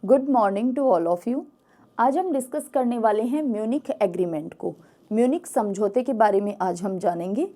Good morning to all of you. आज हम discuss करने वाले हैं म्यूनिख एग्रीमेंट को। म्यूनिख समझौते के बारे में आज हम जानेंगे।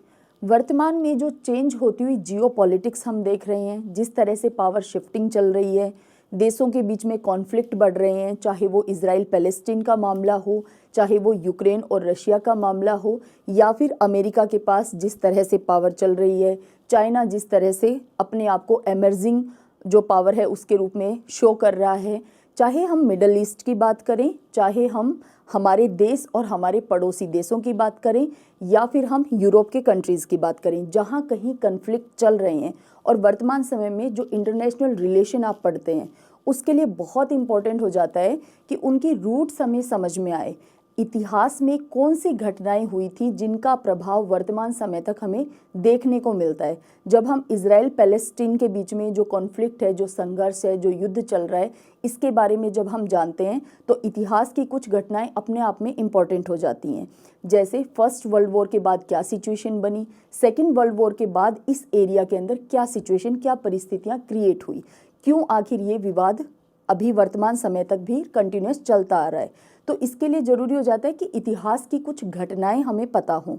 वर्तमान में जो चेंज होती हुई जियोपॉलिटिक्स हम देख रहे हैं, जिस तरह से पावर शिफ्टिंग चल रही है, देशों के बीच में कॉन्फ्लिक्ट बढ़ रहे हैं, चाहे वो इजराइल पैलेस्टीन का मामला हो, चाहे वो यूक्रेन और रशिया का मामला हो, या फिर अमेरिका के पास जिस तरह से पावर चल रही है, चाइना जिस तरह से अपने आप को एमर्जिंग जो पावर है उसके रूप में शो कर रहा है, चाहे हम मिडल ईस्ट की बात करें, चाहे हम हमारे देश और हमारे पड़ोसी देशों की बात करें, या फिर हम यूरोप के कंट्रीज़ की बात करें, जहां कहीं कन्फ्लिक्ट चल रहे हैं और वर्तमान समय में जो इंटरनेशनल रिलेशन आप पढ़ते हैं उसके लिए बहुत इंपॉर्टेंट हो जाता है कि उनकी रूट्स हमें समझ में आए। इतिहास में कौन सी घटनाएं हुई थी जिनका प्रभाव वर्तमान समय तक हमें देखने को मिलता है। जब हम इजराइल पैलेस्टीन के बीच में जो कॉन्फ्लिक्ट है, जो संघर्ष है, जो युद्ध चल रहा है, इसके बारे में जब हम जानते हैं तो इतिहास की कुछ घटनाएं अपने आप में इम्पॉर्टेंट हो जाती हैं। जैसे फर्स्ट वर्ल्ड वॉर के बाद क्या सिचुएशन बनी, सेकेंड वर्ल्ड वॉर के बाद इस एरिया के अंदर क्या सिचुएशन, क्या परिस्थितियाँ क्रिएट हुई, क्यों आखिर ये विवाद अभी वर्तमान समय तक भी कंटिन्यूस चलता आ रहा है। तो इसके लिए ज़रूरी हो जाता है कि इतिहास की कुछ घटनाएं हमें पता हों।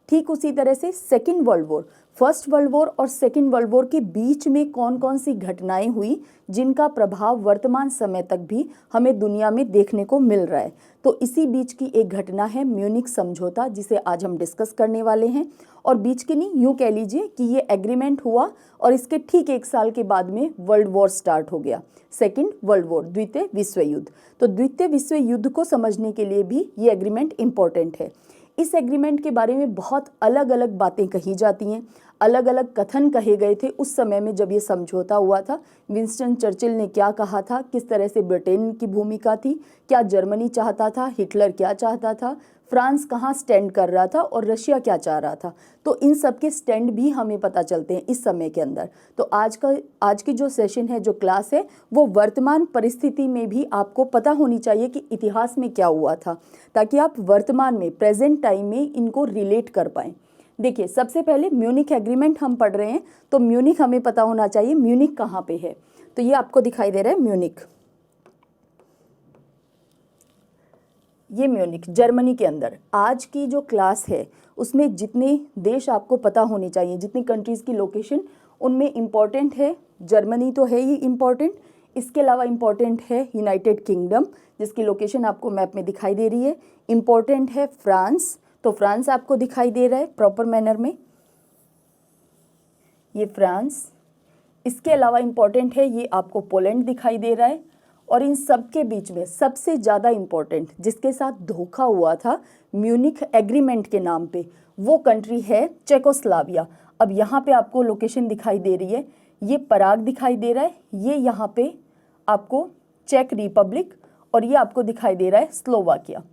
ठीक उसी तरह से second world war, first world war और सेकेंड वर्ल्ड वॉर के बीच में कौन कौन सी घटनाएं हुई जिनका प्रभाव वर्तमान समय तक भी हमें दुनिया में देखने को मिल रहा है। तो इसी बीच की एक घटना है म्यूनिख समझौता, जिसे आज हम डिस्कस करने वाले हैं। और बीच की नहीं, यूँ कह लीजिए कि ये एग्रीमेंट हुआ और इसके ठीक एक साल के बाद में वर्ल्ड वॉर स्टार्ट हो गया, सेकेंड वर्ल्ड वॉर, द्वितीय विश्व युद्ध। तो द्वितीय विश्व युद्ध को समझने के लिए भी ये एग्रीमेंट इम्पॉर्टेंट है। इस एग्रीमेंट के बारे में बहुत अलग अलग बातें कही जाती हैं, अलग अलग कथन कहे गए थे उस समय में जब ये समझौता हुआ था। विंस्टन चर्चिल ने क्या कहा था, किस तरह से ब्रिटेन की भूमिका थी, क्या जर्मनी चाहता था, हिटलर क्या चाहता था, फ्रांस कहाँ स्टैंड कर रहा था और रशिया क्या चाह रहा था। तो इन सब के स्टैंड भी हमें पता चलते हैं इस समय के अंदर। तो आज की जो सेशन है, जो क्लास है, वो वर्तमान परिस्थिति में भी आपको पता होनी चाहिए कि इतिहास में क्या हुआ था, ताकि आप वर्तमान में, प्रेजेंट टाइम में इनको रिलेट कर पाएँ। देखिए, सबसे पहले म्यूनिख एग्रीमेंट हम पढ़ रहे हैं, तो म्यूनिख हमें पता होना चाहिए म्यूनिख कहाँ पे है। तो ये आपको दिखाई दे रहा है म्यूनिख, ये म्यूनिख जर्मनी के अंदर। आज की जो क्लास है उसमें जितने देश आपको पता होने चाहिए, जितनी कंट्रीज़ की लोकेशन, उनमें इम्पॉर्टेंट है जर्मनी, तो है ही इम्पॉर्टेंट। इसके अलावा इम्पॉर्टेंट है यूनाइटेड किंगडम, जिसकी लोकेशन आपको मैप में दिखाई दे रही है। इम्पॉर्टेंट है फ्रांस, तो फ्रांस आपको दिखाई दे रहा है प्रॉपर मैनर में, ये फ्रांस। इसके अलावा इम्पॉर्टेंट है, ये आपको पोलैंड दिखाई दे रहा है। और इन सब के बीच में सबसे ज़्यादा इम्पॉर्टेंट, जिसके साथ धोखा हुआ था म्यूनिख एग्रीमेंट के नाम पे, वो कंट्री है चेकोस्लाविया। अब यहाँ पे आपको लोकेशन दिखाई दे रही है, ये पराग दिखाई दे रहा है, ये यहाँ पे आपको चेक रिपब्लिक, और ये आपको दिखाई दे रहा है स्लोवाकिया।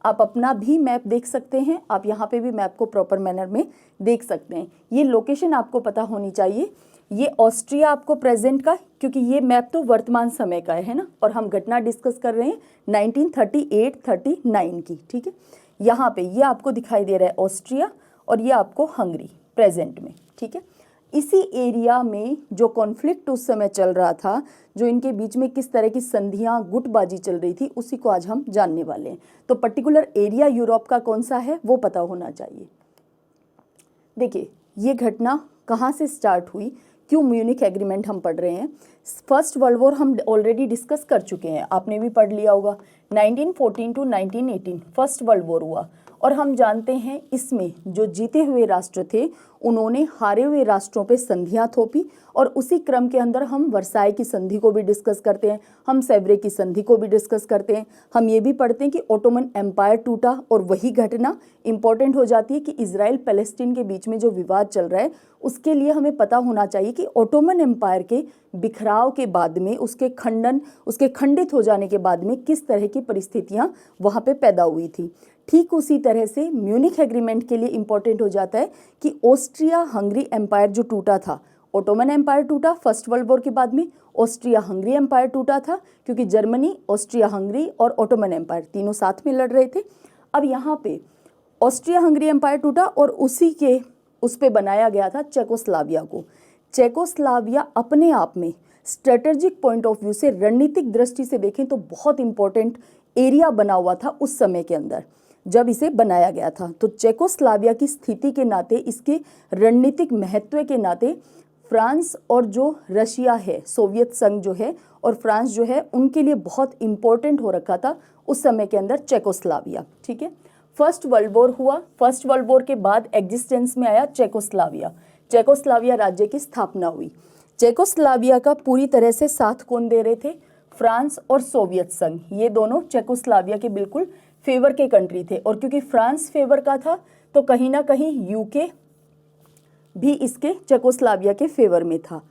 आप अपना भी मैप देख सकते हैं, आप यहाँ पे भी मैप को प्रॉपर मैनर में देख सकते हैं। ये लोकेशन आपको पता होनी चाहिए। ये ऑस्ट्रिया आपको प्रेजेंट का, क्योंकि ये मैप तो वर्तमान समय का है ना, और हम घटना डिस्कस कर रहे हैं 1938-39 की, ठीक है। यहाँ पे ये आपको दिखाई दे रहा है ऑस्ट्रिया, और ये आपको हंगरी प्रेजेंट में, ठीक है। इसी एरिया में जो कॉन्फ्लिक्ट उस समय चल रहा था, जो इनके बीच में किस तरह की संधियां, गुटबाजी चल रही थी, उसी को आज हम जानने वाले हैं। तो पर्टिकुलर एरिया यूरोप का कौन सा है वो पता होना चाहिए। देखिए, ये घटना कहाँ से स्टार्ट हुई, क्यों म्यूनिख एग्रीमेंट हम पढ़ रहे हैं। फर्स्ट वर्ल्ड वॉर हम ऑलरेडी डिस्कस कर चुके हैं, आपने भी पढ़ लिया होगा। 1914 to 1918 फर्स्ट वर्ल्ड वॉर हुआ, और हम जानते हैं इसमें जो जीते हुए राष्ट्र थे उन्होंने हारे हुए राष्ट्रों पे संधियां थोपी, और उसी क्रम के अंदर हम वर्साई की संधि को भी डिस्कस करते हैं, हम सेवरे की संधि को भी डिस्कस करते हैं। हम ये भी पढ़ते हैं कि ओटोमन एम्पायर टूटा, और वही घटना इंपॉर्टेंट हो जाती है कि इजराइल पैलेस्टीन के बीच में जो विवाद चल रहा है उसके लिए हमें पता होना चाहिए कि ओटोमन एम्पायर के बिखराव के बाद में, उसके खंडित हो जाने के बाद में किस तरह की परिस्थितियां वहाँ पे पैदा हुई थी। ठीक उसी तरह से म्यूनिख एग्रीमेंट के लिए इंपॉर्टेंट हो जाता है कि ऑस्ट्रिया हंगरी एम्पायर जो टूटा था, ओटोमन एम्पायर टूटा फर्स्ट वर्ल्ड वॉर के बाद में, ऑस्ट्रिया हंगरी एम्पायर टूटा था, क्योंकि जर्मनी, ऑस्ट्रिया हंगरी और ओटोमन एम्पायर तीनों साथ में लड़ रहे थे। अब यहाँ पे ऑस्ट्रिया हंगरी एम्पायर टूटा और उस पे बनाया गया था चेकोस्लाविया को। चेकोस्लाविया अपने आप में स्ट्रेटेजिक पॉइंट ऑफ व्यू से, रणनीतिक दृष्टि से देखें तो बहुत इंपॉर्टेंट एरिया बना हुआ था उस समय के अंदर जब इसे बनाया गया था। तो चेकोस्लाविया की स्थिति के नाते, इसके रणनीतिक महत्व के नाते फ्रांस और जो रशिया है, सोवियत संघ जो है और फ्रांस जो है, उनके लिए बहुत इंपॉर्टेंट हो रखा था उस समय के अंदर चेकोस्लाविया। ठीक है, फर्स्ट वर्ल्ड वॉर हुआ। फर्स्ट वर्ल्ड वॉर के बाद एग्जिस्टेंस में आया चेकोस्लाविया। चेकोस्लाविया राज्य की स्थापना हुई। चेकोस्लाविया का पूरी तरह से साथ कौन दे रहे थे? फ्रांस और सोवियत संघ, ये दोनों चेकोस्लाविया के बिल्कुल फेवर के कंट्री थे। और क्योंकि फ्रांस फेवर का था तो कहीं ना कहीं यूके भी इसके चेकोस्लाविया के फेवर में था।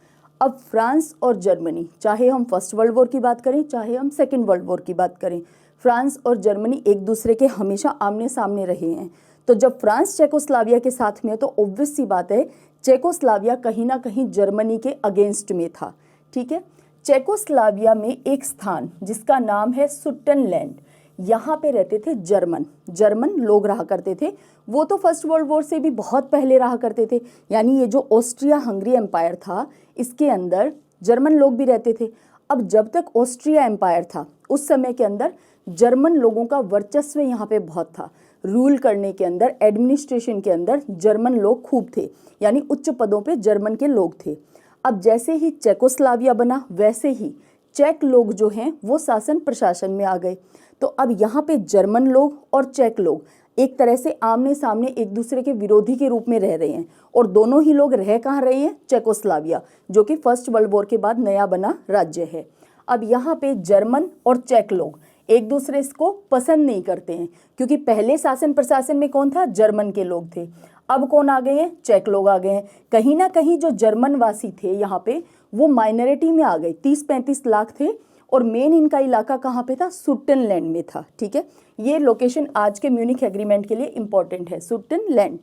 अब फ्रांस और जर्मनी, चाहे हम फर्स्ट वर्ल्ड वॉर की बात करें चाहे हम सेकेंड वर्ल्ड वॉर की बात करें, फ्रांस और जर्मनी एक दूसरे के हमेशा आमने सामने रहे हैं। तो जब फ्रांस चेकोस्लाविया के साथ में है तो ऑब्वियस सी बात है चेकोस्लाविया कहीं ना कहीं जर्मनी के अगेंस्ट में था। ठीक है, चेकोस्लाविया में एक स्थान जिसका नाम है सुट्टनलैंड, यहाँ पे रहते थे जर्मन लोग रहा करते थे। वो तो फर्स्ट वर्ल्ड वॉर से भी बहुत पहले रहा करते थे, यानी ये जो ऑस्ट्रिया हंगरी एम्पायर था इसके अंदर जर्मन लोग भी रहते थे। अब जब तक ऑस्ट्रिया एम्पायर था उस समय के अंदर जर्मन लोगों का वर्चस्व यहाँ पे बहुत था। रूल करने के अंदर, एडमिनिस्ट्रेशन के अंदर जर्मन लोग खूब थे, यानी उच्च पदों पे जर्मन के लोग थे। अब जैसे ही चेकोस्लाविया बना वैसे ही चेक लोग जो हैं वो शासन प्रशासन में आ गए। तो अब यहाँ पे जर्मन लोग और चेक लोग एक तरह से आमने सामने एक दूसरे के विरोधी के रूप में रह रहे हैं। और दोनों ही लोग रह कहाँ रहे हैं? चेकोस्लाविया, जो कि फर्स्ट वर्ल्ड वॉर के बाद नया बना राज्य है। अब यहाँ पे जर्मन और चेक लोग एक दूसरे को पसंद नहीं करते हैं, क्योंकि पहले शासन प्रशासन में कौन था? जर्मन के लोग थे। अब कौन आ गए हैं? चेक लोग आ गए हैं। कहीं ना कहीं जो जर्मन वासी थे यहाँ पे वो माइनॉरिटी में आ गए, 30-35 लाख थे। और मेन इनका इलाका कहाँ पे था? सुट्टनलैंड में था। ठीक है, ये लोकेशन आज के म्यूनिख एग्रीमेंट के लिए इंपॉर्टेंट है, सुट्टनलैंड।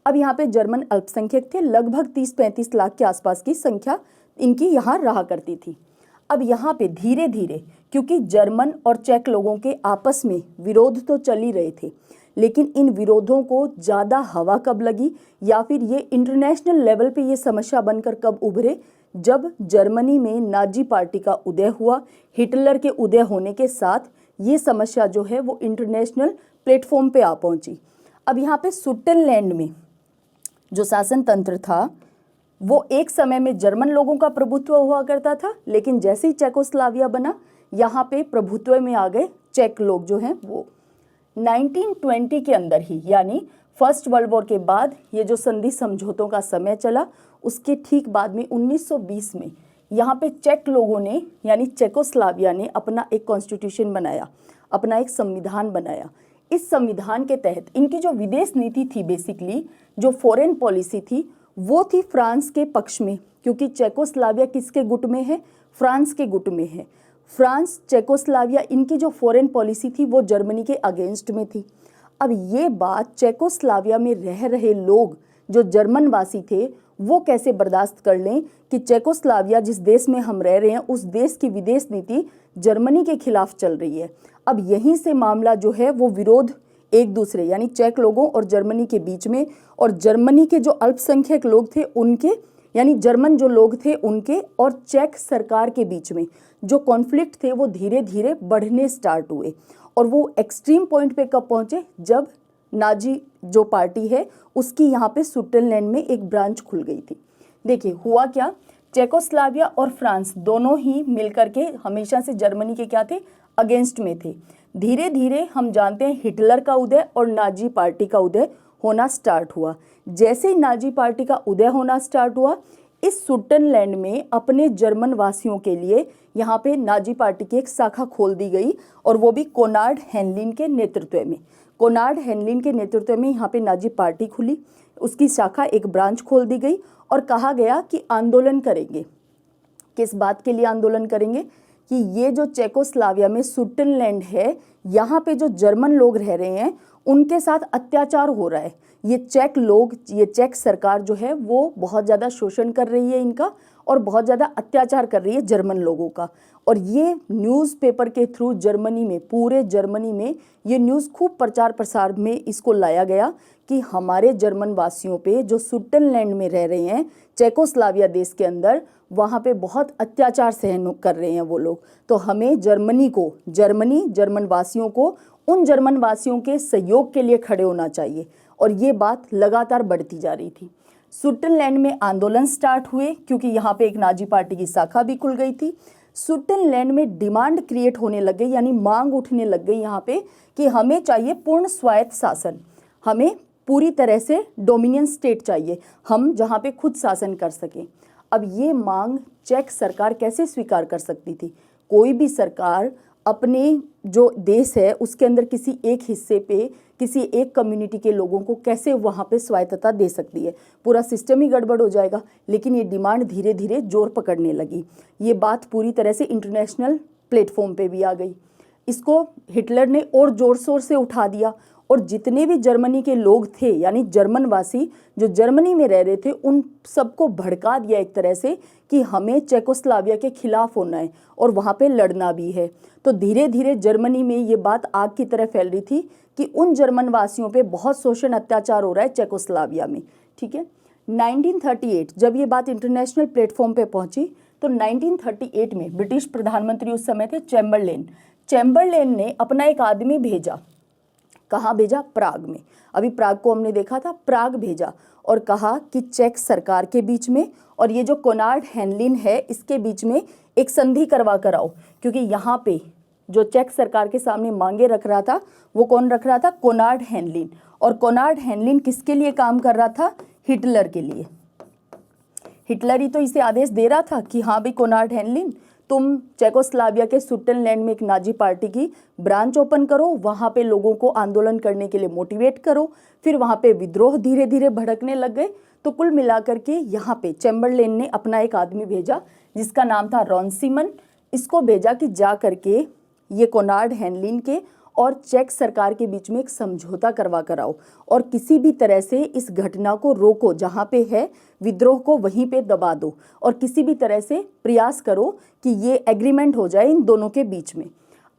अब यहाँ पे जर्मन अल्पसंख्यक थे, लगभग 30-35 लाख के आसपास की संख्या इनकी यहाँ रहा करती थी। अब यहाँ पे धीरे धीरे, क्योंकि जर्मन और चेक लोगों के आपस में विरोध तो चल ही रहे थे, लेकिन इन विरोधों को ज़्यादा हवा कब लगी या फिर ये इंटरनेशनल लेवल पे ये समस्या बनकर कब उभरे? जब जर्मनी में नाजी पार्टी का उदय हुआ। हिटलर के उदय होने के साथ ये समस्या जो है वो इंटरनेशनल प्लेटफॉर्म पे आ पहुंची। अब यहाँ पे सुट्टनलैंड में जो शासन तंत्र था वो एक समय में जर्मन लोगों का प्रभुत्व हुआ करता था, लेकिन जैसे ही चेकोस्लाविया बना यहाँ पे प्रभुत्व में आ गए चेक लोग जो हैं वो। 1920 के अंदर ही, यानी फर्स्ट वर्ल्ड वॉर के बाद ये जो संधि समझौतों का समय चला, उसके ठीक बाद में 1920 में यहाँ पे चेक लोगों ने यानी चेकोस्लाविया ने अपना एक कॉन्स्टिट्यूशन बनाया, अपना एक संविधान बनाया। इस संविधान के तहत इनकी जो विदेश नीति थी, बेसिकली जो फॉरेन पॉलिसी थी, वो थी फ्रांस के पक्ष में, क्योंकि चेकोस्लाविया किसके गुट में है? फ्रांस के गुट में है। फ्रांस, चेकोस्लाविया, इनकी जो फॉरेन पॉलिसी थी वो जर्मनी के अगेंस्ट में थी। अब ये बात चेकोस्लाविया में रह रहे लोग जो जर्मन वासी थे वो कैसे बर्दाश्त कर लें कि चेकोस्लाविया जिस देश में हम रह रहे हैं उस देश की विदेश नीति जर्मनी के खिलाफ चल रही है। अब यहीं से मामला जो है वो विरोध एक दूसरे यानी चेक लोगों और जर्मनी के बीच में, और जर्मनी के जो अल्पसंख्यक लोग थे उनके यानी जर्मन जो लोग थे उनके और चेक सरकार के बीच में जो कॉन्फ्लिक्ट थे वो धीरे धीरे बढ़ने स्टार्ट हुए। और वो एक्सट्रीम पॉइंट पे कब पहुंचे? जब नाजी जो पार्टी है उसकी यहाँ पे सुट्टनलैंड में एक ब्रांच खुल गई थी। देखिए हुआ क्या, चेकोस्लाविया और फ्रांस दोनों ही मिलकर के हमेशा से जर्मनी के क्या थे? अगेंस्ट में थे। धीरे धीरे हम जानते हैं हिटलर का उदय और नाजी पार्टी का उदय होना स्टार्ट हुआ। जैसे ही नाजी पार्टी का उदय होना स्टार्ट हुआ, इस सुट्टनलैंड में अपने जर्मन वासियों के लिए यहाँ पे नाजी पार्टी की एक शाखा खोल दी गई, और वो भी कोनार्ड हेनलिन के नेतृत्व में। कोनार्ड हेनलिन के नेतृत्व में यहाँ पे नाजी पार्टी खुली, उसकी शाखा एक ब्रांच खोल दी गई और कहा गया कि आंदोलन करेंगे। किस बात के लिए आंदोलन करेंगे? कि ये जो चेकोस्लाविया में सुट्टनलैंड है यहाँ पे जो जर्मन लोग रह रहे हैं उनके साथ अत्याचार हो रहा है। ये चेक लोग, ये चेक सरकार जो है वो बहुत ज़्यादा शोषण कर रही है इनका, और बहुत ज़्यादा अत्याचार कर रही है जर्मन लोगों का। और ये न्यूज़पेपर के थ्रू जर्मनी में, पूरे जर्मनी में ये न्यूज़ खूब प्रचार प्रसार में इसको लाया गया कि हमारे जर्मन वासियों पे जो सुटनलैंड में रह रहे हैं, चेकोस्लाविया देश के अंदर, वहाँ पे बहुत अत्याचार सहन कर रहे हैं वो लोग। तो हमें जर्मन वासियों को उन जर्मन वासियों के सहयोग के लिए खड़े होना चाहिए। और ये बात लगातार बढ़ती जा रही थी। सुटनलैंड में आंदोलन स्टार्ट हुए क्योंकि यहाँ पे एक नाजी पार्टी की शाखा भी खुल गई थी। सुटनलैंड में डिमांड क्रिएट होने लग गई, यानी मांग उठने लग गई यहाँ पे कि हमें चाहिए पूर्ण स्वायत्त शासन, हमें पूरी तरह से डोमिनियन स्टेट चाहिए, हम जहाँ पे खुद शासन कर सकें। अब ये मांग चेक सरकार कैसे स्वीकार कर सकती थी? कोई भी सरकार अपने जो देश है उसके अंदर किसी एक हिस्से पे, किसी एक कम्युनिटी के लोगों को कैसे वहाँ पे स्वायत्तता दे सकती है? पूरा सिस्टम ही गड़बड़ हो जाएगा। लेकिन ये डिमांड धीरे धीरे जोर पकड़ने लगी। ये बात पूरी तरह से इंटरनेशनल प्लेटफॉर्म पे भी आ गई। इसको हिटलर ने और जोर शोर से उठा दिया और जितने भी जर्मनी के लोग थे, यानी जर्मनवासी जो जर्मनी में रह रहे थे, उन सबको भड़का दिया एक तरह से कि हमें चेकोस्लाविया के खिलाफ होना है और वहाँ पे लड़ना भी है। तो धीरे धीरे जर्मनी में ये बात आग की तरह फैल रही थी कि उन जर्मनवासियों पे बहुत शोषण अत्याचार हो रहा है चेकोस्लाविया में। ठीक है, 1938 जब ये बात इंटरनेशनल प्लेटफॉर्म पे पहुंची तो 1938 में ब्रिटिश प्रधानमंत्री उस समय थे चैम्बरलेन ने अपना एक आदमी भेजा। कहाँ भेजा? प्राग में। अभी प्राग को हमने देखा था, प्राग भेजा और कहा कि चेक सरकार के बीच में और ये जो कोनार्ड हेनलिन है इसके बीच में एक संधि करवा कर आओ, क्योंकि यहाँ पे जो चेक सरकार के सामने मांगे रख रहा था वो कौन रख रहा था? कोनार्ड हेनलिन। और कोनार्ड हेनलिन किसके लिए काम कर रहा था? हिटलर के लिए। हिटलर ही तो इसे आदेश दे रहा था कि हाँ भाई कोनार्ड हेनलिन, तुम चेकोस्लाविया के सुटनलैंड में एक नाजी पार्टी की ब्रांच ओपन करो, वहाँ पे लोगों को आंदोलन करने के लिए मोटिवेट करो। फिर वहाँ पे विद्रोह धीरे धीरे भड़कने लग गए। तो कुल मिलाकर के यहाँ पे चैम्बरलेन ने अपना एक आदमी भेजा जिसका नाम था रॉन्सीमन। इसको भेजा कि जा करके ये कोनार्ड हेनलिन के और चेक सरकार के बीच में एक समझौता करवा कर आओ और किसी भी तरह से इस घटना को रोको, जहाँ पे है विद्रोह को वहीं पे दबा दो और किसी भी तरह से प्रयास करो कि ये एग्रीमेंट हो जाए इन दोनों के बीच में।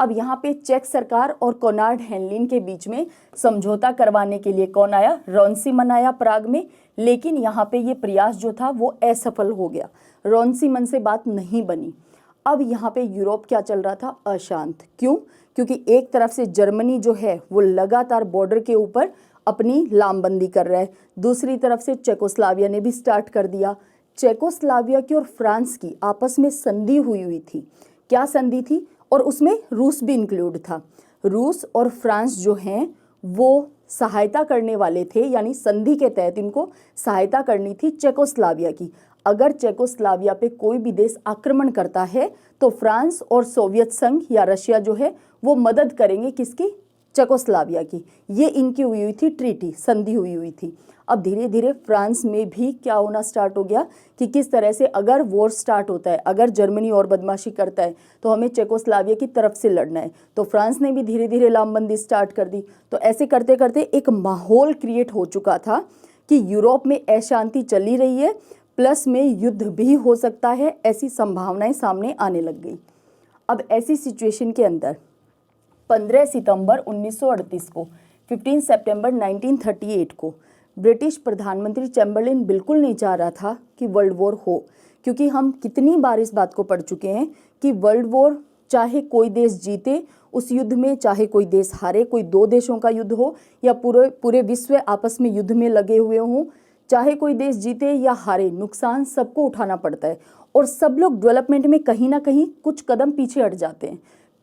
अब यहाँ पे चेक सरकार और कोनार्ड हेनलिन के बीच में समझौता करवाने के लिए कौन आया? रॉन्सीमन आया प्राग में। लेकिन यहाँ पे ये प्रयास जो था वो असफल हो गया, रॉन्सीमन से बात नहीं बनी। अब यहाँ पे यूरोप क्या चल रहा था? अशांत। क्यों? क्योंकि एक तरफ से जर्मनी जो है वो लगातार बॉर्डर के ऊपर अपनी लामबंदी कर रहा है, दूसरी तरफ से चेकोस्लाविया ने भी स्टार्ट कर दिया। चेकोस्लाविया की और फ्रांस की आपस में संधि हुई थी। क्या संधि थी? और उसमें रूस भी इंक्लूड था। रूस और फ्रांस जो हैं वो सहायता करने वाले थे, यानी संधि के तहत इनको सहायता करनी थी चेकोस्लाविया की। अगर चेकोस्लाविया पे कोई भी देश आक्रमण करता है तो फ्रांस और सोवियत संघ या रशिया जो है वो मदद करेंगे। किसकी? चेकोस्लाविया की। ये इनकी हुई थी ट्रीटी, संधि हुई थी। अब धीरे धीरे फ्रांस में भी क्या होना स्टार्ट हो गया कि किस तरह से अगर वॉर स्टार्ट होता है, अगर जर्मनी और बदमाशी करता है तो हमें चेकोस्लाविया की तरफ से लड़ना है। तो फ्रांस ने भी धीरे धीरे लामबंदी स्टार्ट कर दी। तो ऐसे करते करते एक माहौल क्रिएट हो चुका था कि यूरोप में अशांति चली रही है, प्लस में युद्ध भी हो सकता है, ऐसी संभावनाएं सामने आने लग गई। अब ऐसी सिचुएशन के अंदर 15 सितंबर 1938 को, 15 सितंबर 1938 को ब्रिटिश प्रधानमंत्री चैम्बरलेन बिल्कुल नहीं चाह रहा था कि वर्ल्ड वॉर हो, क्योंकि हम कितनी बार इस बात को पढ़ चुके हैं कि वर्ल्ड वॉर चाहे कोई देश जीते उस युद्ध में, चाहे कोई देश हारे, कोई दो देशों का युद्ध हो या पूरे विश्व आपस में युद्ध में लगे हुए हों, चाहे कोई देश जीते या हारे, नुकसान सबको उठाना पड़ता है और सब लोग डेवलपमेंट में कहीं ना कहीं कुछ कदम पीछे हट जाते हैं,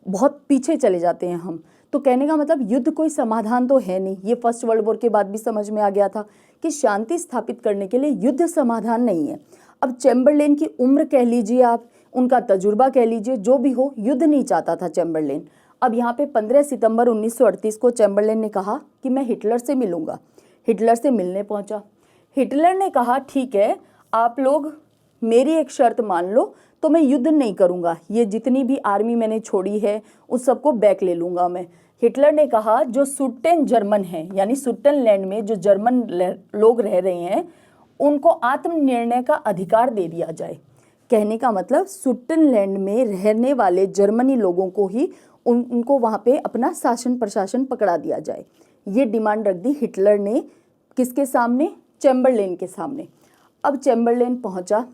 बहुत पीछे चले जाते हैं हम। तो कहने का मतलब युद्ध कोई समाधान तो है नहीं। ये फर्स्ट वर्ल्ड वॉर के बाद भी समझ में आ गया था कि शांति स्थापित करने के लिए युद्ध समाधान नहीं है। अब चैम्बरलेन की उम्र कह लीजिए आप, उनका तजुर्बा कह लीजिए, जो भी हो, युद्ध नहीं चाहता था चैम्बरलेन। अब यहाँ पे 15 सितंबर 1938 को चैम्बरलेन ने कहा कि मैं हिटलर से मिलूंगा। हिटलर से मिलने पहुंचा। हिटलर ने कहा ठीक है, आप लोग मेरी एक शर्त मान लो तो मैं युद्ध नहीं करूंगा, ये जितनी भी आर्मी मैंने छोड़ी है उस सबको बैक ले लूंगा मैं। हिटलर ने कहा जो सुट्टेन जर्मन है, यानी सुट्टनलैंड में जो जर्मन लोग रह रहे हैं, उनको आत्मनिर्णय का अधिकार दे दिया जाए। कहने का मतलब स्विट्जरलैंड में रहने वाले जर्मनी लोगों को ही उनको वहाँ पे अपना शासन प्रशासन पकड़ा दिया जाए। ये डिमांड रख दी हिटलर ने किसके सामने? चैम्बरलेन के सामने। अब चैम्बरलेन पहुँचा,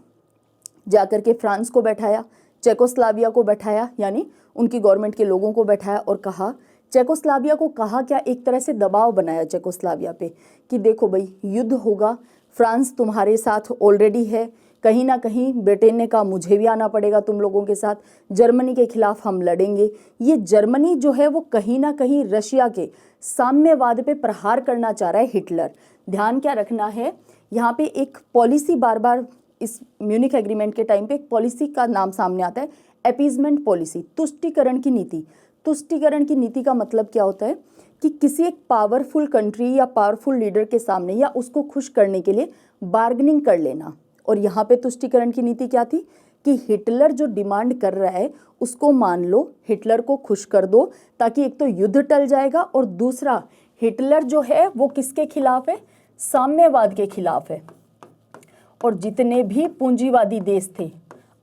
जाकर के फ्रांस को बैठाया, चेकोस्लाविया को बैठाया, यानी उनकी गवर्नमेंट के लोगों को बैठाया और कहा, चेकोस्लाविया को कहा क्या, एक तरह से दबाव बनाया चेकोस्लाविया पे कि देखो भाई युद्ध होगा, फ्रांस तुम्हारे साथ ऑलरेडी है, कहीं ना कहीं ब्रिटेन ने कहा मुझे भी आना पड़ेगा तुम लोगों के साथ, जर्मनी के खिलाफ हम लड़ेंगे। ये जर्मनी जो है वो कहीं ना कहीं रशिया के साम्यवाद पे प्रहार करना चाह रहा है हिटलर। ध्यान क्या रखना है, यहाँ पे एक पॉलिसी बार बार इस म्यूनिख एग्रीमेंट के टाइम पे एक पॉलिसी का नाम सामने आता है, अपीजमेंट पॉलिसी, तुष्टिकरण की नीति। तुष्टिकरण की नीति का मतलब क्या होता है कि किसी एक पावरफुल कंट्री या पावरफुल लीडर के सामने या उसको खुश करने के लिए बार्गेनिंग कर लेना। और यहाँ पे तुष्टिकरण की नीति क्या थी कि हिटलर जो डिमांड कर रहा है उसको मान लो, हिटलर को खुश कर दो, ताकि एक तो युद्ध टल जाएगा और दूसरा हिटलर जो है वो किसके खिलाफ है? साम्यवाद के खिलाफ है। और जितने भी पूंजीवादी देश थे,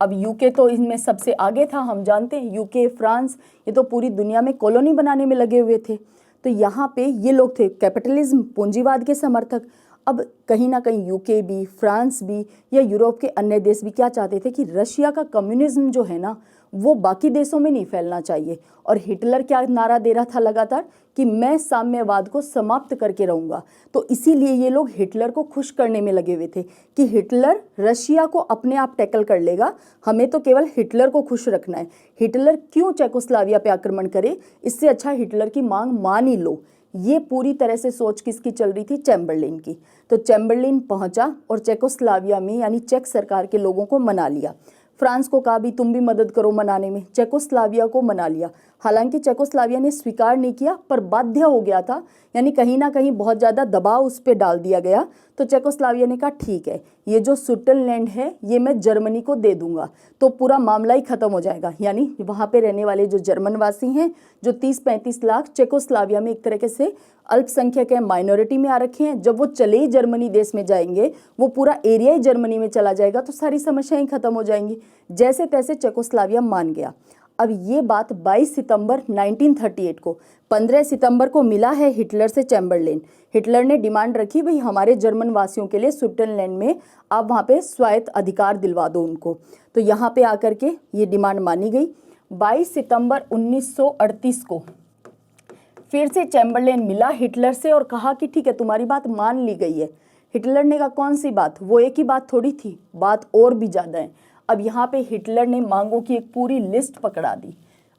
अब यूके तो इनमें सबसे आगे था, हम जानते हैं यूके, फ्रांस, ये तो पूरी दुनिया में कॉलोनी बनाने में लगे हुए थे। तो यहाँ पे ये लोग थे कैपिटलिज्म, पूंजीवाद के समर्थक। अब कहीं ना कहीं यूके भी, फ्रांस भी या यूरोप के अन्य देश भी क्या चाहते थे कि रशिया का कम्युनिज्म जो है ना वो बाकी देशों में नहीं फैलना चाहिए। और हिटलर क्या नारा दे रहा था लगातार कि मैं साम्यवाद को समाप्त करके रहूँगा। तो इसीलिए ये लोग हिटलर को खुश करने में लगे हुए थे कि हिटलर रशिया को अपने आप टैकल कर लेगा, हमें तो केवल हिटलर को खुश रखना है। हिटलर क्यों चेकोस्लाविया पे आक्रमण करे, इससे अच्छा हिटलर की मांग मान ही लो। ये पूरी तरह से सोच किसकी चल रही थी? चैम्बरलेन की। तो चैम्बरलेन पहुंचा और चेकोस्लाविया में यानी चेक सरकार के लोगों को मना लिया। फ्रांस को कहा भी तुम भी मदद करो मनाने में, चेकोस्लाविया को मना लिया। हालांकि चेकोस्लाविया ने स्वीकार नहीं किया पर बाध्य हो गया था, यानी कहीं ना कहीं बहुत ज़्यादा दबाव उस पर डाल दिया गया। तो चेकोस्लाविया ने कहा ठीक है, ये जो स्विट्जरलैंड है ये मैं जर्मनी को दे दूंगा, तो पूरा मामला ही खत्म हो जाएगा। यानी वहाँ पे रहने वाले जो जर्मनवासी हैं, जो 30-35 लाख चेकोस्लाविया में एक तरीके से अल्पसंख्यक है, माइनॉरिटी में आ रखे हैं, जब वो चले ही जर्मनी देश में जाएंगे, वो पूरा एरिया ही जर्मनी में चला जाएगा, तो सारी समस्याएं खत्म हो जाएंगी। जैसे तैसे चेकोस्लाविया मान गया। अब ये बात 22 सितंबर 1938 को, 15 सितंबर को मिला है हिटलर से चैम्बरलेन। हिटलर ने डिमांड रखी भाई हमारे जर्मन वासियों के लिए स्विट्जरलैंड में आप वहाँ पे स्वायत्त अधिकार दिलवा दो उनको। तो यहाँ पे आकर के ये डिमांड मानी गई। 22 सितंबर 1938 को फिर से चैम्बरलेन मिला हिटलर से और कहा कि ठीक है तुम्हारी बात मान ली गई है। हिटलर ने कहा कौन सी बात? वो एक ही बात थोड़ी थी, बात और भी ज़्यादा है। अब यहाँ पे हिटलर ने मांगों की एक पूरी लिस्ट पकड़ा दी।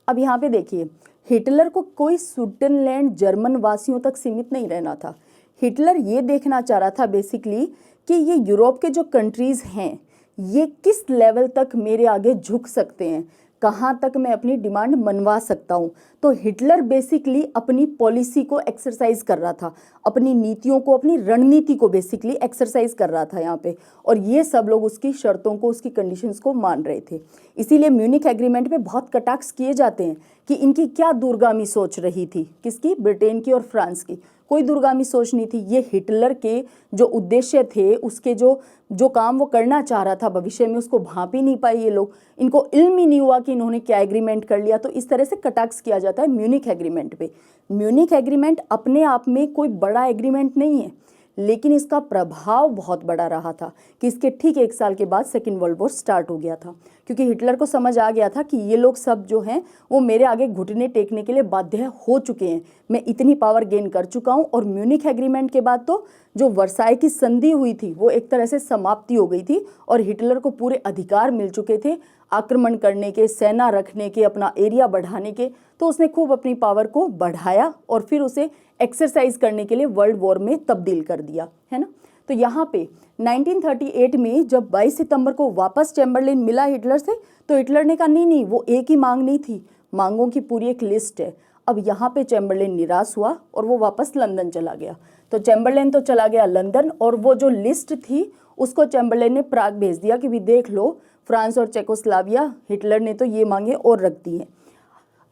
अब यहाँ पे देखिए, हिटलर को कोई स्विट्जरलैंड जर्मन वासियों तक सीमित नहीं रहना था। हिटलर ये देखना चाह रहा था बेसिकली कि ये यूरोप के जो कंट्रीज़ हैं ये किस लेवल तक मेरे आगे झुक सकते हैं, कहाँ तक मैं अपनी डिमांड मनवा सकता हूँ। तो हिटलर बेसिकली अपनी पॉलिसी को एक्सरसाइज कर रहा था, अपनी नीतियों को, अपनी रणनीति को बेसिकली एक्सरसाइज कर रहा था यहाँ पे। और ये सब लोग उसकी शर्तों को, उसकी कंडीशंस को मान रहे थे। इसीलिए म्यूनिख एग्रीमेंट में बहुत कटाक्ष किए जाते हैं कि इनकी क्या दूरगामी सोच रही थी, किसकी? ब्रिटेन की और फ्रांस की। कोई दूरगामी सोच नहीं थी। ये हिटलर के जो उद्देश्य थे, उसके जो काम वो करना चाह रहा था भविष्य में, उसको भांप ही नहीं पाए ये लोग। इनको इल्म ही नहीं हुआ कि इन्होंने क्या एग्रीमेंट कर लिया। तो इस तरह से कटाक्ष किया जाता है म्यूनिख एग्रीमेंट पे। म्यूनिख एग्रीमेंट अपने आप में कोई बड़ा एग्रीमेंट नहीं है, लेकिन इसका प्रभाव बहुत बड़ा रहा था कि इसके ठीक 1 साल के बाद सेकेंड वर्ल्ड वॉर स्टार्ट हो गया था। क्योंकि हिटलर को समझ आ गया था कि ये लोग सब जो हैं वो मेरे आगे घुटने टेकने के लिए बाध्य हो चुके हैं, मैं इतनी पावर गेन कर चुका हूँ। और म्यूनिख एग्रीमेंट के बाद तो जो वर्साई की संधि हुई थी वो एक तरह से समाप्ति हो गई थी और हिटलर को पूरे अधिकार मिल चुके थे आक्रमण करने के, सेना रखने के, अपना एरिया बढ़ाने के। तो उसने खूब अपनी पावर को बढ़ाया और फिर उसे एक्सरसाइज करने के लिए वर्ल्ड वॉर में तब्दील कर दिया, है ना। तो यहाँ पे 1938 में जब 22 सितंबर को वापस चैम्बरलेन मिला हिटलर से, तो हिटलर ने कहा नहीं, वो एक ही मांग नहीं थी, मांगों की पूरी एक लिस्ट है। अब यहाँ पे चैम्बरलेन निराश हुआ और वो वापस लंदन चला गया। तो चैम्बरलेन तो चला गया लंदन और वो जो लिस्ट थी उसको चैम्बरलेन ने प्राग भेज दिया कि भी देख लो, फ्रांस और चेकोस्लाविया, हिटलर ने तो ये मांगे और रख दी हैं।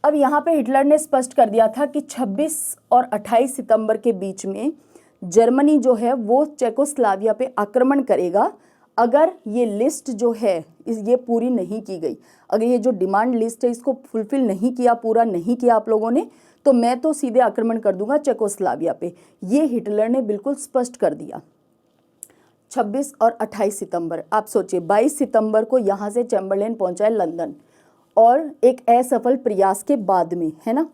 अब यहाँ पे हिटलर ने स्पष्ट कर दिया था कि 26 और 28 सितंबर के बीच में जर्मनी जो है वो चेकोस्लाविया पे आक्रमण करेगा अगर ये लिस्ट जो है ये पूरी नहीं की गई, अगर ये जो डिमांड लिस्ट है इसको फुलफिल नहीं किया, पूरा नहीं किया आप लोगों ने, तो मैं तो सीधे आक्रमण कर दूंगा चेकोस्लाविया पे। ये हिटलर ने बिल्कुल स्पष्ट कर दिया। 26 और 28 सितंबर, आप सोचिए 22 सितंबर को यहाँ से चैम्बरलेन पहुँचा है लंदन, और एक असफल प्रयास के बाद में, है ना,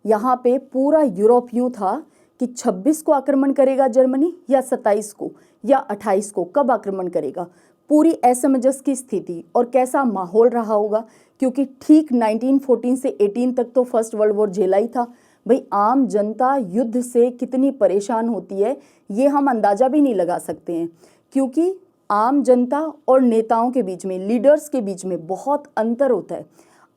यहाँ पे पूरा यूरोप यूँ था कि 26 को आक्रमण करेगा जर्मनी या 27 को या 28 को, कब आक्रमण करेगा, पूरी असमंजस की स्थिति। और कैसा माहौल रहा होगा, क्योंकि ठीक 1914 से 18 तक तो फर्स्ट वर्ल्ड वॉर झेला ही था भाई। आम जनता युद्ध से कितनी परेशान होती है ये हम अंदाज़ा भी नहीं लगा सकते हैं, क्योंकि आम जनता और नेताओं के बीच में, लीडर्स के बीच में बहुत अंतर होता है।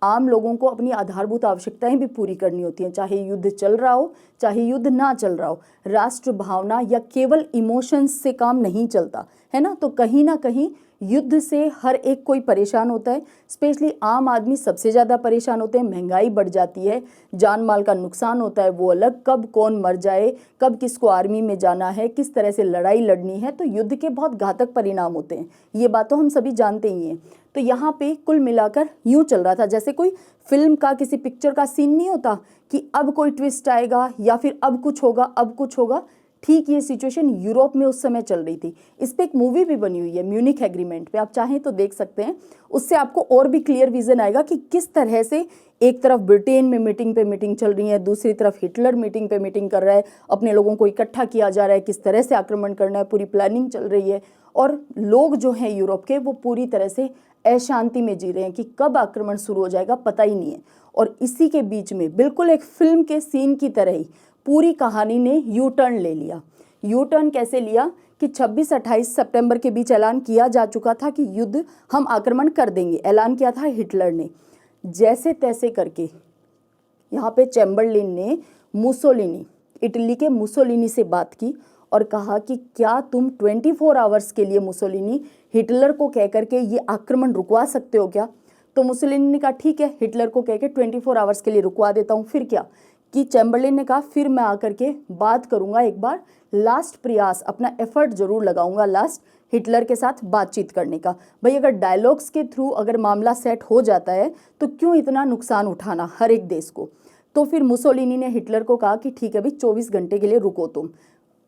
आम लोगों को अपनी आधारभूत आवश्यकताएं भी पूरी करनी होती हैं, चाहे युद्ध चल रहा हो चाहे युद्ध ना चल रहा हो। राष्ट्र भावना या केवल इमोशंस से काम नहीं चलता है ना, तो कहीं ना कहीं युद्ध से हर एक कोई परेशान होता है, स्पेशली आम आदमी सबसे ज़्यादा परेशान होते हैं। महंगाई बढ़ जाती है, जान माल का नुकसान होता है, वो अलग, कब कौन मर जाए, कब किसको आर्मी में जाना है, किस तरह से लड़ाई लड़नी है, तो युद्ध के बहुत घातक परिणाम होते हैं, ये बात तो हम सभी जानते ही हैं। तो यहाँ पे कुल मिलाकर यूँ चल रहा था जैसे कोई फिल्म का, किसी पिक्चर का सीन नहीं होता कि अब कोई ट्विस्ट आएगा या फिर अब कुछ होगा, अब कुछ होगा। ठीक ये सिचुएशन यूरोप में उस समय चल रही थी। इस पे एक मूवी भी बनी हुई है म्यूनिख एग्रीमेंट पे, आप चाहें तो देख सकते हैं। उससे आपको और भी क्लियर विजन आएगा कि किस तरह से एक तरफ ब्रिटेन में मीटिंग पे मीटिंग चल रही है, दूसरी तरफ हिटलर मीटिंग पे मीटिंग कर रहा है, अपने लोगों को इकट्ठा किया जा रहा है, किस तरह से आक्रमण करना है, पूरी प्लानिंग चल रही है। और लोग जो हैं यूरोप के, वो पूरी तरह से अशांति में जी रहे हैं कि कब आक्रमण शुरू हो जाएगा पता ही नहीं है। और इसी के बीच में बिल्कुल एक फिल्म के सीन की तरह ही पूरी कहानी ने यू टर्न ले लिया। यू टर्न कैसे लिया कि 26-28 सितंबर के बीच ऐलान किया जा चुका था कि युद्ध हम आक्रमण कर देंगे, ऐलान किया था हिटलर ने। जैसे तैसे करके यहाँ पे चैम्बरलेन ने मुसोलिनी, इटली के मुसोलिनी से बात की और कहा कि क्या तुम 24 आवर्स के लिए मुसोलिनी हिटलर को कह करके ये आक्रमण रुकवा सकते हो क्या। तो मुसोलिनी ने कहा ठीक है, हिटलर को कह के 24 आवर्स के लिए रुकवा देता हूँ। फिर क्या कि चैम्बरलेन ने कहा फिर मैं आकर के बात करूंगा, एक बार लास्ट प्रयास, अपना एफर्ट जरूर लगाऊंगा लास्ट हिटलर के साथ बातचीत करने का। भाई अगर डायलॉग्स के थ्रू अगर मामला सेट हो जाता है तो क्यों इतना नुकसान उठाना हर एक देश को। तो फिर मुसोलिनी ने हिटलर को कहा कि ठीक है भाई 24 घंटे के लिए रुको तुम,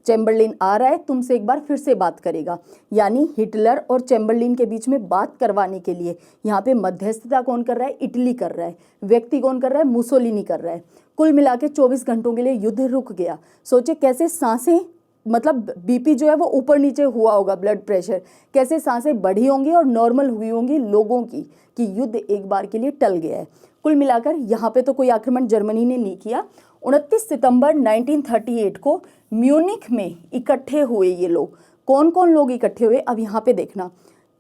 चैम्बरलेन आ रहा है, तुमसे एक बार फिर से बात करेगा। यानी हिटलर और चैम्बरलेन के बीच में बात करवाने के लिए यहाँ पे मध्यस्थता कौन कर रहा है, इटली कर रहा है, व्यक्ति कौन कर रहा है, मुसोलिनी कर रहा है। कुल मिला के 24 घंटों के लिए युद्ध रुक गया। सोचे कैसे सांसें, मतलब बीपी जो है वो ऊपर नीचे हुआ होगा, ब्लड प्रेशर कैसे सांसें बढ़ी होंगी और नॉर्मल हुई होंगी लोगों की, कि युद्ध एक बार के लिए टल गया है। कुल मिलाकर यहाँ पे तो कोई आक्रमण जर्मनी ने नहीं किया। 29 सितंबर 1938 को म्यूनिख में इकट्ठे हुए ये लोग। कौन कौन लोग इकट्ठे हुए, अब यहाँ पे देखना।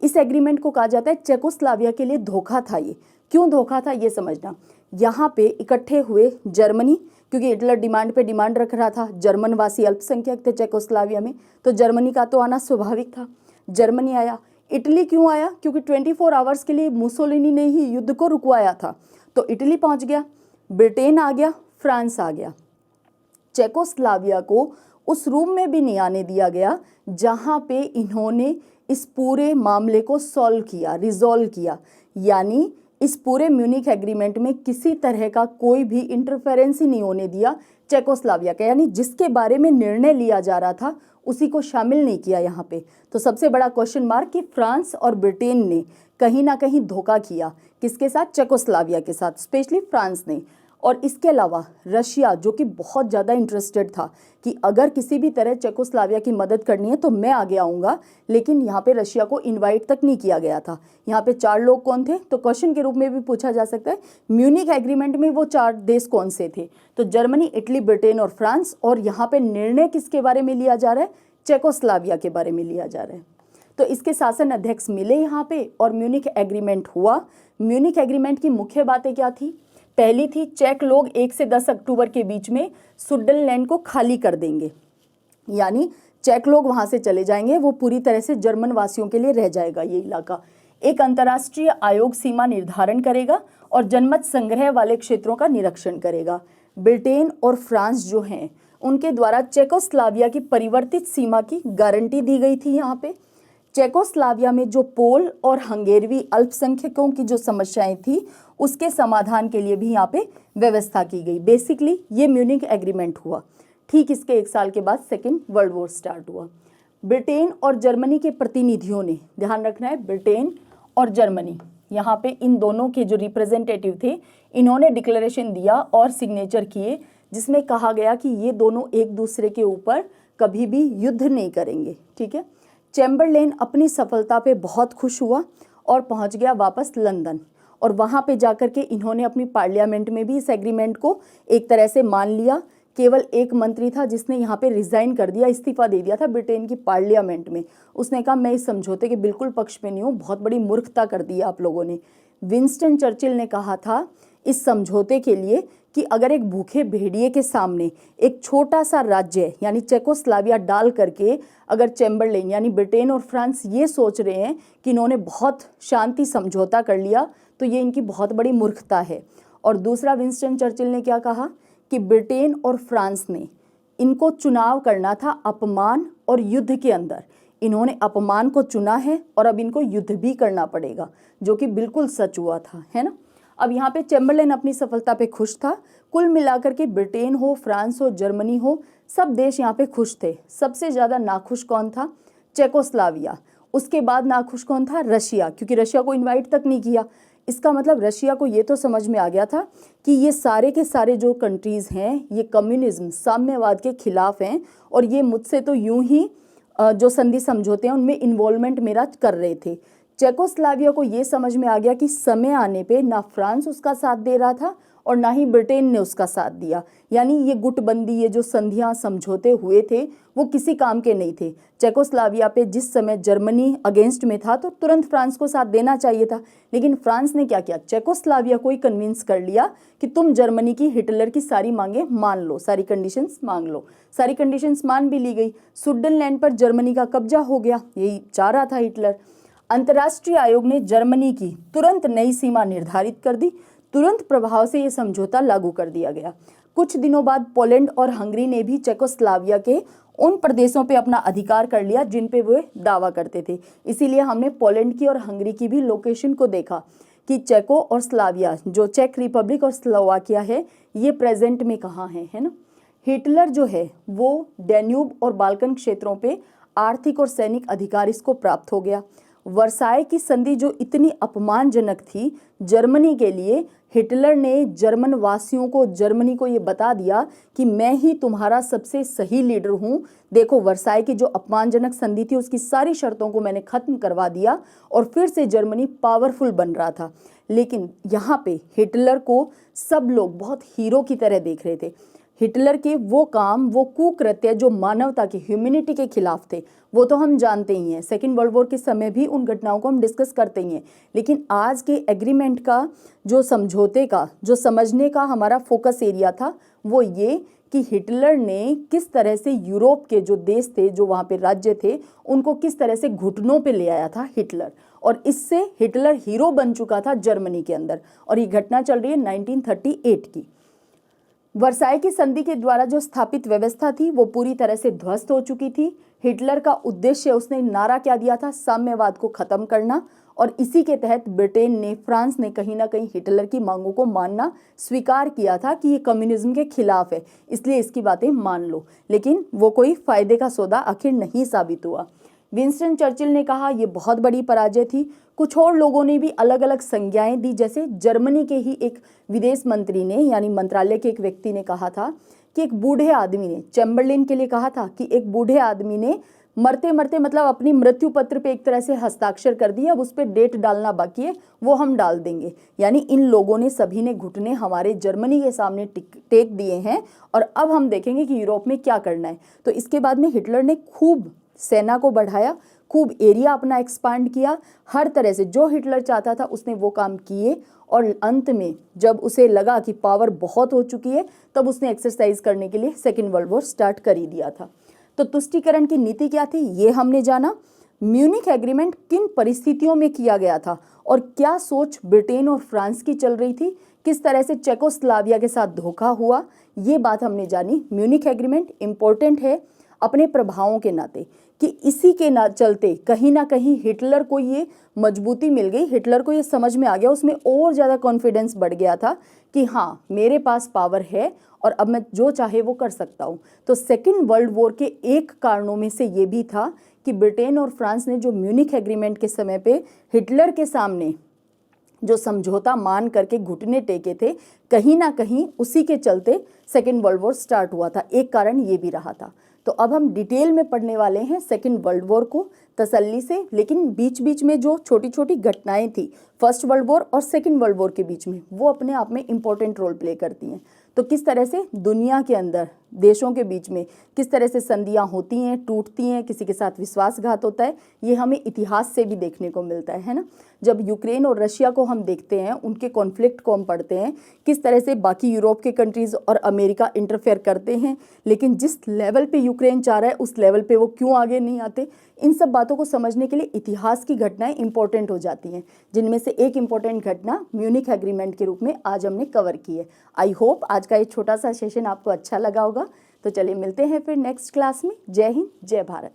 इस एग्रीमेंट को कहा जाता है चेकोस्लाविया के लिए धोखा था। ये क्यों धोखा था ये समझना। यहाँ पे इकट्ठे हुए जर्मनी, क्योंकि हिटलर डिमांड पे डिमांड रख रहा था, जर्मनवासी अल्पसंख्यक थे चेकोस्लाविया में, तो जर्मनी का तो आना स्वाभाविक था। जर्मनी आया। इटली क्यों आया, क्योंकि 24 आवर्स के लिए मुसोलिनी ने ही युद्ध को रुकवाया था, तो इटली पहुंच गया। ब्रिटेन आ गया, फ्रांस आ गया। चेकोस्लाविया को उस रूम में भी नहीं आने दिया गया जहां पे इन्होंने इस पूरे मामले को सॉल्व किया, रिजॉल्व किया। यानी इस पूरे म्यूनिख एग्रीमेंट में किसी तरह का कोई भी इंटरफेरेंस ही नहीं होने दिया चेकोस्लाविया का, यानी जिसके बारे में निर्णय लिया जा रहा था उसी को शामिल नहीं किया यहाँ पे। तो सबसे बड़ा क्वेश्चन मार्क कि फ्रांस और ब्रिटेन ने कहीं ना कहीं धोखा किया, किसके साथ, चेकोस्लाविया के साथ, स्पेशली फ्रांस ने। और इसके अलावा रशिया, जो कि बहुत ज़्यादा इंटरेस्टेड था कि अगर किसी भी तरह चेकोस्लाविया की मदद करनी है तो मैं आगे आऊँगा, लेकिन यहाँ पे रशिया को इनवाइट तक नहीं किया गया था। यहाँ पे 4 लोग कौन थे, तो क्वेश्चन के रूप में भी पूछा जा सकता है म्यूनिख एग्रीमेंट में वो 4 देश कौन से थे, तो जर्मनी, इटली, ब्रिटेन और फ्रांस। और यहाँ पे निर्णय किसके बारे में लिया जा रहा है, चेकोस्लाविया के बारे में लिया जा रहा है। तो इसके शासन अध्यक्ष मिले यहाँ पे और म्यूनिख एग्रीमेंट हुआ। म्यूनिख एग्रीमेंट की मुख्य बातें क्या थी, पहली थी चेक लोग 1 से 10 अक्टूबर के बीच में सुडेनलैंड को खाली कर देंगे, यानी चेक लोग वहां से चले जाएंगे, वो पूरी तरह से जर्मन वासियों के लिए रह जाएगा ये इलाका। एक अंतर्राष्ट्रीय आयोग सीमा निर्धारण करेगा और जनमत संग्रह वाले क्षेत्रों का निरीक्षण करेगा। ब्रिटेन और फ्रांस जो हैं उनके द्वारा चेकोस्लाविया की परिवर्तित सीमा की गारंटी दी गई थी यहाँ पे। चेकोस्लाविया में जो पोल और हंगेरवी अल्पसंख्यकों की जो समस्याएं थी उसके समाधान के लिए भी यहाँ पे व्यवस्था की गई। बेसिकली ये म्यूनिख एग्रीमेंट हुआ। ठीक इसके 1 साल के बाद सेकेंड वर्ल्ड वॉर स्टार्ट हुआ। ब्रिटेन और जर्मनी के प्रतिनिधियों ने, ध्यान रखना है, ब्रिटेन और जर्मनी, यहाँ पे इन दोनों के जो रिप्रेजेंटेटिव थे इन्होंने डिक्लेरेशन दिया और सिग्नेचर किए, जिसमें कहा गया कि ये दोनों एक दूसरे के ऊपर कभी भी युद्ध नहीं करेंगे। ठीक है। चैम्बरलेन अपनी सफलता पे बहुत खुश हुआ और पहुंच गया वापस लंदन, और वहां पे जाकर के इन्होंने अपनी पार्लियामेंट में भी इस एग्रीमेंट को एक तरह से मान लिया। केवल एक मंत्री था जिसने यहाँ पे रिजाइन कर दिया, इस्तीफा दे दिया था ब्रिटेन की पार्लियामेंट में। उसने कहा मैं इस समझौते के बिल्कुल पक्ष में नहीं हूँ, बहुत बड़ी मूर्खता कर दी आप लोगों ने। विंस्टन चर्चिल ने कहा था इस समझौते के लिए कि अगर एक भूखे भेड़िए के सामने एक छोटा सा राज्य यानी चेकोस्लाविया डाल करके अगर चैम्बरलेन यानी ब्रिटेन और फ्रांस ये सोच रहे हैं कि इन्होंने बहुत शांति समझौता कर लिया, तो ये इनकी बहुत बड़ी मूर्खता है। और दूसरा, विंस्टन चर्चिल ने क्या कहा कि ब्रिटेन और फ्रांस ने इनको चुनाव करना था अपमान और युद्ध के अंदर। इन्होंने अपमान को चुना है और अब इनको युद्ध भी करना पड़ेगा, जो कि बिल्कुल सच हुआ था, है ना। अब यहाँ पे चैम्बरलेन अपनी सफलता पे खुश था। कुल मिलाकर के ब्रिटेन हो, फ्रांस हो, जर्मनी हो, सब देश यहाँ पे खुश थे। सबसे ज़्यादा नाखुश कौन था? चेकोस्लाविया। उसके बाद नाखुश कौन था? रशिया, क्योंकि रशिया को इन्वाइट तक नहीं किया। इसका मतलब रशिया को ये तो समझ में आ गया था कि ये सारे के सारे जो कंट्रीज़ हैं ये कम्युनिज्म, साम्यवाद के खिलाफ हैं, और ये मुझसे तो यूं ही जो संधि समझौते हैं उनमें इन्वॉल्वमेंट मेरा कर रहे थे। चेकोस्लाविया को ये समझ में आ गया कि समय आने पे ना फ्रांस उसका साथ दे रहा था और ना ही ब्रिटेन ने उसका साथ दिया। यानी ये गुटबंदी, ये जो संधियां समझौते हुए थे वो किसी काम के नहीं थे। चेकोस्लाविया पे जिस समय जर्मनी अगेंस्ट में था तो तुरंत फ्रांस को साथ देना चाहिए था, लेकिन फ्रांस ने क्या किया? चेकोस्लाविया को ही कन्विंस कर लिया कि तुम जर्मनी की, हिटलर की सारी मांगे मान लो, सारी कंडीशंस मांग लो। सारी कंडीशंस मान भी ली गई। सुडेनलैंड पर जर्मनी का कब्जा हो गया, यही चाह रहा था हिटलर। अंतर्राष्ट्रीय आयोग ने जर्मनी की तुरंत नई सीमा निर्धारित कर दी। तुरंत प्रभाव से यह समझौता लागू कर दिया गया। कुछ दिनों बाद पोलैंड और हंगरी ने भी चेकोस्लाविया के उन प्रदेशों पे अपना अधिकार कर लिया जिन पे वे दावा करते थे। इसीलिए हमने पोलैंड की और हंगरी की भी लोकेशन को देखा कि चेको और स्लाविया, जो चेक रिपब्लिक और स्लोवाकिया है, ये प्रेजेंट में कहाँ है ना। हिटलर जो है वो डैन्यूब और बाल्कन क्षेत्रों पे आर्थिक और सैनिक अधिकार इसको प्राप्त हो गया। वर्साय की संधि जो इतनी अपमानजनक थी जर्मनी के लिए, हिटलर ने जर्मन वासियों को, जर्मनी को ये बता दिया कि मैं ही तुम्हारा सबसे सही लीडर हूँ। देखो, वर्साय की जो अपमानजनक संधि थी उसकी सारी शर्तों को मैंने खत्म करवा दिया और फिर से जर्मनी पावरफुल बन रहा था। लेकिन यहाँ पे हिटलर को सब लोग बहुत हीरो की तरह देख रहे थे। हिटलर के वो काम, वो कुकृत्य जो मानवता की, ह्यूमैनिटी के खिलाफ थे, वो तो हम जानते ही हैं। सेकेंड वर्ल्ड वॉर के समय भी उन घटनाओं को हम डिस्कस करते ही हैं। लेकिन आज के एग्रीमेंट का, जो समझौते का, जो समझने का हमारा फोकस एरिया था, वो ये कि हिटलर ने किस तरह से यूरोप के जो देश थे, जो वहाँ पे राज्य थे, उनको किस तरह से घुटनों पे ले आया था हिटलर, और इससे हिटलर हीरो बन चुका था जर्मनी के अंदर। और ये घटना चल रही है 1938 की। वर्साय की संधि के द्वारा जो स्थापित व्यवस्था थी वो पूरी तरह से ध्वस्त हो चुकी थी। हिटलर का उद्देश्य, उसने नारा क्या दिया था? साम्यवाद को खत्म करना। और इसी के तहत ब्रिटेन ने, फ्रांस ने कहीं ना कहीं हिटलर की मांगों को मानना स्वीकार किया था कि ये कम्युनिज्म के खिलाफ है, इसलिए इसकी बातें मान लो। लेकिन वो कोई फायदे का सौदा आखिर नहीं साबित हुआ। विंस्टन चर्चिल ने कहा ये बहुत बड़ी पराजय थी। कुछ और लोगों ने भी अलग अलग संज्ञाएं दी, जैसे जर्मनी के ही एक विदेश मंत्री ने, यानी मंत्रालय के एक व्यक्ति ने कहा था कि एक बूढ़े आदमी ने, चैम्बरलेन के लिए कहा था कि एक बूढ़े आदमी ने मरते मरते, मतलब अपनी मृत्यु पत्र पे एक तरह से हस्ताक्षर कर दिया, अब उस पर डेट डालना बाकी है, वो हम डाल देंगे। यानी इन लोगों ने सभी ने घुटने हमारे जर्मनी के सामने टेक दिए हैं और अब हम देखेंगे कि यूरोप में क्या करना है। तो इसके बाद में हिटलर ने खूब सेना को बढ़ाया, खूब एरिया अपना एक्सपांड किया, हर तरह से जो हिटलर चाहता था उसने वो काम किए। और अंत में जब उसे लगा कि पावर बहुत हो चुकी है, तब उसने एक्सरसाइज करने के लिए सेकेंड वर्ल्ड वॉर स्टार्ट कर ही दिया था। तो तुष्टीकरण की नीति क्या थी ये हमने जाना। म्यूनिख एग्रीमेंट किन परिस्थितियों में किया गया था और क्या सोच ब्रिटेन और फ्रांस की चल रही थी, किस तरह से चेकोस्लाविया के साथ धोखा हुआ, ये बात हमने जानी। म्यूनिख एग्रीमेंट इंपॉर्टेंट है। अपने प्रभावों के नाते, कि इसी के चलते कहीं ना कहीं हिटलर को ये मजबूती मिल गई, हिटलर को ये समझ में आ गया, उसमें और ज़्यादा कॉन्फिडेंस बढ़ गया था कि हाँ मेरे पास पावर है और अब मैं जो चाहे वो कर सकता हूँ। तो सेकेंड वर्ल्ड वॉर के एक कारणों में से ये भी था कि ब्रिटेन और फ्रांस ने जो म्यूनिख एग्रीमेंट के समय पे हिटलर के सामने जो समझौता मान करके घुटने टेके थे, कहीं ना कहीं उसी के चलते सेकेंड वर्ल्ड वॉर स्टार्ट हुआ था। एक कारण ये भी रहा था। तो अब हम डिटेल में पढ़ने वाले हैं सेकेंड वर्ल्ड वॉर को तसल्ली से, लेकिन बीच बीच में जो छोटी छोटी घटनाएं थी फर्स्ट वर्ल्ड वॉर और सेकेंड वर्ल्ड वॉर के बीच में, वो अपने आप में इंपॉर्टेंट रोल प्ले करती हैं। तो किस तरह से दुनिया के अंदर देशों के बीच में किस तरह से संधियाँ होती हैं, टूटती हैं, किसी के साथ विश्वासघात होता है, ये हमें इतिहास से भी देखने को मिलता है ना। जब यूक्रेन और रशिया को हम देखते हैं, उनके कॉन्फ्लिक्ट को हम पढ़ते हैं, किस तरह से बाकी यूरोप के कंट्रीज़ और अमेरिका इंटरफेयर करते हैं, लेकिन जिस लेवल पे यूक्रेन चाह रहा है उस लेवल पे वो क्यों आगे नहीं आते, इन सब बातों को समझने के लिए इतिहास की घटनाएं इंपॉर्टेंट हो जाती हैं, जिनमें से एक इंपॉर्टेंट घटना म्यूनिख एग्रीमेंट के रूप में आज हमने कवर की है। आई होप आज का ये छोटा सा सेशन आपको अच्छा लगा होगा। तो चलिए मिलते हैं फिर नेक्स्ट क्लास में। जय हिंद, जय भारत।